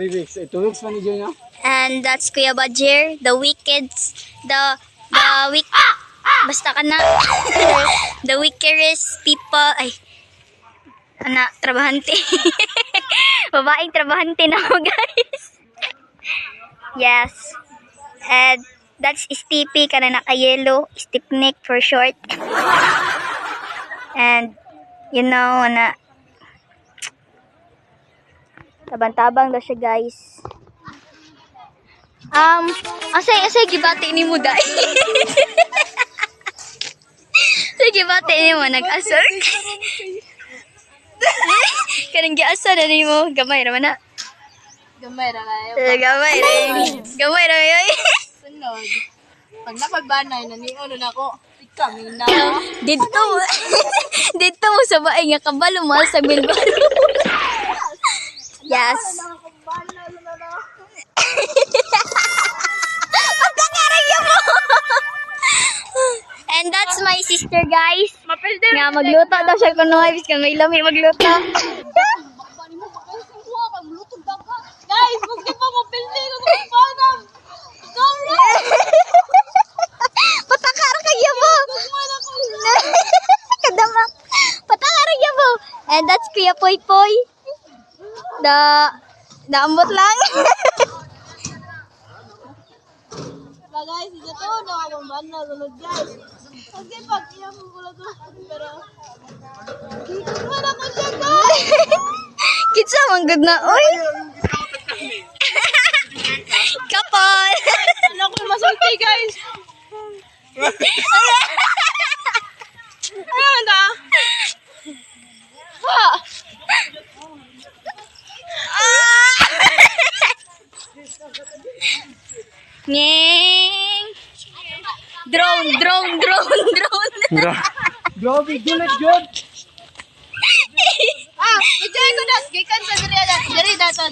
3 weeks. 2 weeks pa ni Junior. And that's Kuya Bajir, the wickeds, the weak, basta ka na, the wickedest people, ay, trabahante. Babaeng trabahante na ako, guys. Yes. And that's Stippy, kana naka-yellow, Stipnik for short. And, you know, tabang-tabang daw siya, guys. Asay gibati ni mo dai. Asay gibati ni mo nag-asar. Kanang giasar na ni mo, gamay ra man na. Gamay ra kayo. Gamay ra yoy. Sunod. Pag napagbanay, naniulo na ako. Kami na. Dito mo sa baay nga kabalo mo sa bilbalo. Yes. And that's my sister, guys. Nga magluto daw siya kuno ay biskan may lami magluto. Guys, gusto pa mapildi ko ng panam. Patakara kaya mo. Kadama. Patakara kaya mo. And that's Kuya Poy Poy. Daambot lang. Guys, ito to, nakakambaan na sunod guys. Okay, pag iyan mo pala to. Pero, kikikuman ako siya guys. Kitsa man good na. Oy. Kapal. Ano ko masulti guys. Ano na? Ha? Nyeng. Drone. Grabe, gulat, Jod. Enjoy ko na. Gikan sa diri dato.